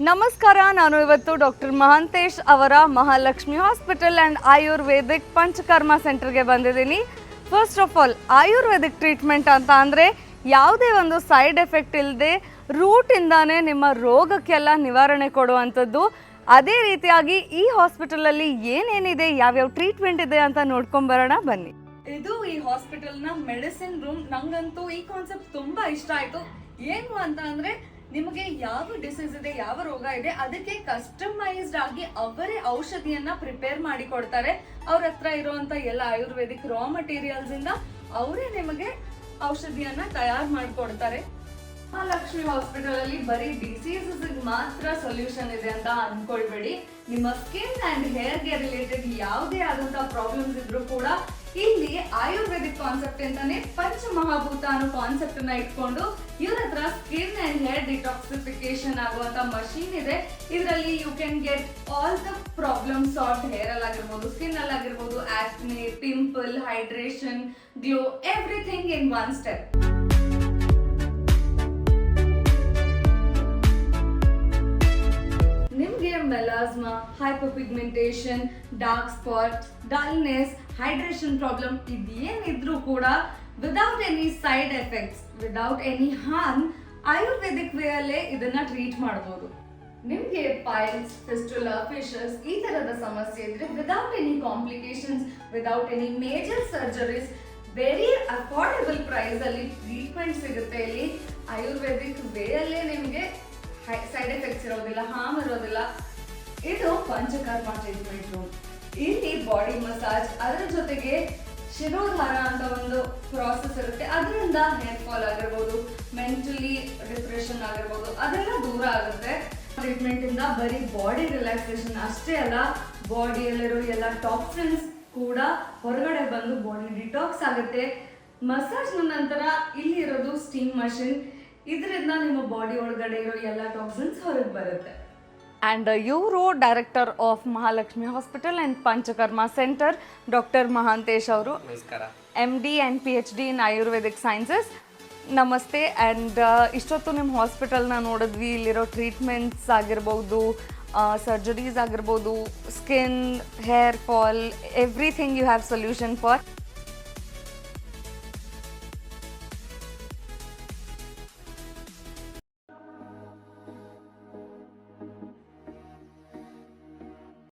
ನಮಸ್ಕಾರ. ನಾನು ಇವತ್ತು ಡಾಕ್ಟರ್ ಮಹಾಂತೇಶ್ ಅವರ ಮಹಾಲಕ್ಷ್ಮಿ ಹಾಸ್ಪಿಟಲ್ ಆ್ಯಂಡ್ ಆಯುರ್ವೇದಿಕ್ ಪಂಚಕರ್ಮ ಸೆಂಟರ್ಗೆ ಬಂದಿದ್ದೀನಿ. First of all, Ayurvedic treatment ಅಂತ ಅಂದರೆ ಯಾವುದೇ ಒಂದು ಸೈಡ್ ಎಫೆಕ್ಟ್ ಇಲ್ಲದೆ ರೂಟಿಂದಾನೇ ನಿಮ್ಮ ರೋಗಕ್ಕೆಲ್ಲ ನಿವಾರಣೆ ಕೊಡುವಂಥದ್ದು. ಅದೇ ರೀತಿಯಾಗಿ ಈ ಹಾಸ್ಪಿಟಲಲ್ಲಿ ಏನೇನಿದೆ, ಯಾವ್ಯಾವ ಟ್ರೀಟ್ಮೆಂಟ್ ಇದೆ ಅಂತ ನೋಡ್ಕೊಂಬರೋಣ ಬನ್ನಿ. ಇದು ಈ ಹಾಸ್ಪಿಟಲ್ನ ಮೆಡಿಸಿನ್ ರೂಮ್. ನಂಗಂತೂ ಈ ಕಾನ್ಸೆಪ್ಟ್ ತುಂಬ ಇಷ್ಟ ಆಯಿತು. ಏನು ಅಂತ ಅಂದರೆ, ನಿಮಗೆ ಯಾವ ಡಿಸೀಸ್ ಇದೆ, ಯಾವ ರೋಗ ಇದೆ, ಅದಕ್ಕೆ ಕಸ್ಟಮೈಸ್ಡ್ ಆಗಿ ಅವರೇ ಔಷಧಿಯನ್ನ ಪ್ರಿಪೇರ್ ಮಾಡಿ ಕೊಡ್ತಾರೆ. ಅವ್ರ ಹತ್ರ ಇರುವಂತ ಎಲ್ಲ ಆಯುರ್ವೇದಿಕ್ ರಾ ಮಟೀರಿಯಲ್ಸ್ ಇಂದ ಅವರೇ ನಿಮಗೆ ಔಷಧಿಯನ್ನ ತಯಾರು ಮಾಡಿಕೊಡ್ತಾರೆ. ಮಹಾಲಕ್ಷ್ಮಿ ಹಾಸ್ಪಿಟಲ್ ಅಲ್ಲಿ ಬರೀ ಡಿಸೀಸಸ್ ಮಾತ್ರ ಸೊಲ್ಯೂಷನ್ ಇದೆ ಅಂತ ಅನ್ಕೊಳ್ಬೇಡಿ. ನಿಮ್ಮ ಸ್ಕಿನ್ ಅಂಡ್ ಹೇರ್ಗೆ ರಿಲೇಟೆಡ್ ಯಾವುದೇ ಆದಂತಹ ಪ್ರಾಬ್ಲಮ್ಸ್ ಇದ್ರೂ ಕೂಡ ಇಲ್ಲಿ ಆಯುರ್ವೇದಿಕ್ ಕಾನ್ಸೆಪ್ಟ್ ಅಂತಾನೆ ಪಂಚಮಹಾಭೂತ ಅನ್ನೋ ಕಾನ್ಸೆಪ್ಟ್ ನ ಇಟ್ಕೊಂಡು ಇವ್ರ ಹತ್ರ ಸ್ಕಿನ್ ಅಂಡ್ ಹೇರ್ ಡಿಟಾಕ್ಸಿಫಿಕೇಶನ್ ಆಗುವಂತ ಮಷೀನ್ ಇದೆ. ಇದರಲ್ಲಿ you can get all the problems sort hair ಅಲ್ಲಿ ಆಗಿರ್ಬೋದು, ಸ್ಕಿನ್ ಅಲ್ಲಿ ಆಗಿರ್ಬೋದು, acne, pimple, hydration, glow, everything in one step. ನಿಮ್ಗೆ melasma, hyperpigmentation, dark spot, dullness, hydration problem ಇದೇನಿದ್ರೂ ಕೂಡ without any side effects, without any harm, Ayurvedic way ಅಲ್ಲೇ ಇದನ್ನ treat ಮಾಡಬಹುದು. ನಿಮ್ಗೆ ಪೈಲ್ಸ್, ಫಿಸ್ಟುಲಾ, ಫಿಶಸ್ ಈ ತರದ ಸಮಸ್ಯೆ ಇದ್ರೆ without any complications, without any major surgeries, very affordable price ಅಲ್ಲಿ ಟ್ರೀಟ್ಮೆಂಟ್ ಸಿಗುತ್ತೆ. ಇಲ್ಲಿ ಆಯುರ್ವೇದಿಕ್ ವೇ ಅಲ್ಲೇ ನಿಮ್ಗೆ ಸೈಡ್ ಎಫೆಕ್ಟ್ಸ್ ಇರೋದಿಲ್ಲ, ಹಾರ್ಮ್ ಇರೋದಿಲ್ಲ. ಇದು ಪಂಚಕರ್ಮ ಟ್ರೀಟ್ಮೆಂಟ್ ರೂಮ್. ಇಲ್ಲಿ ಬಾಡಿ ಮಸಾಜ್, ಅದರ ಜೊತೆಗೆ ಶಿರೋಧಾರ ಅಂತ ಒಂದು ಪ್ರಾಸೆಸ್ ಇರುತ್ತೆ. ಅದರಿಂದ ಹೇರ್ ಫಾಲ್ ಆಗಿರ್ಬೋದು, ಮೆಂಟಲಿ ಡಿಪ್ರೆಷನ್ ಆಗಿರ್ಬೋದು, ಅದೆಲ್ಲ ದೂರ ಆಗುತ್ತೆ. ಟ್ರೀಟ್ಮೆಂಟ್ ಇಂದ ಬರೀ ಬಾಡಿ ರಿಲ್ಯಾಕ್ಸೇಷನ್ ಅಷ್ಟೇ ಅಲ್ಲ, ಬಾಡಿಯಲ್ಲಿರೋ ಎಲ್ಲ ಟಾಕ್ಸಿನ್ಸ್ ಕೂಡ ಹೊರಗಡೆ ಬಂದು ಬಾಡಿ ಡಿಟಾಕ್ಸ್ ಆಗುತ್ತೆ. ಮಸಾಜ್ ನಂತರ ಇಲ್ಲಿ ಇರೋದು ಸ್ಟೀಮ್ ಮಷಿನ್. ಇದರಿಂದ ನಿಮ್ಮ ಬಾಡಿ ಒಳಗಡೆ ಇರೋ ಎಲ್ಲ ಟಾಕ್ಸಿನ್ಸ್ ಹೊರಗೆ ಬರುತ್ತೆ. ಆ್ಯಂಡ್ ಇವರು director of Mahalakshmi hospital and panchakarma centre doctor Mahantesh ಅವರು. ನಮಸ್ಕಾರ. MD and PhD in ayurvedic sciences. ನಮಸ್ತೆ. ಆ್ಯಂಡ್ ಇಷ್ಟೊತ್ತು ನಿಮ್ಮ ಹಾಸ್ಪಿಟಲ್ನ ನೋಡಿದ್ವಿ. ಇಲ್ಲಿರೋ ಟ್ರೀಟ್ಮೆಂಟ್ಸ್ ಆಗಿರ್ಬೋದು, ಸರ್ಜರೀಸ್ ಆಗಿರ್ಬೋದು, skin, hair fall, everything you have solution for.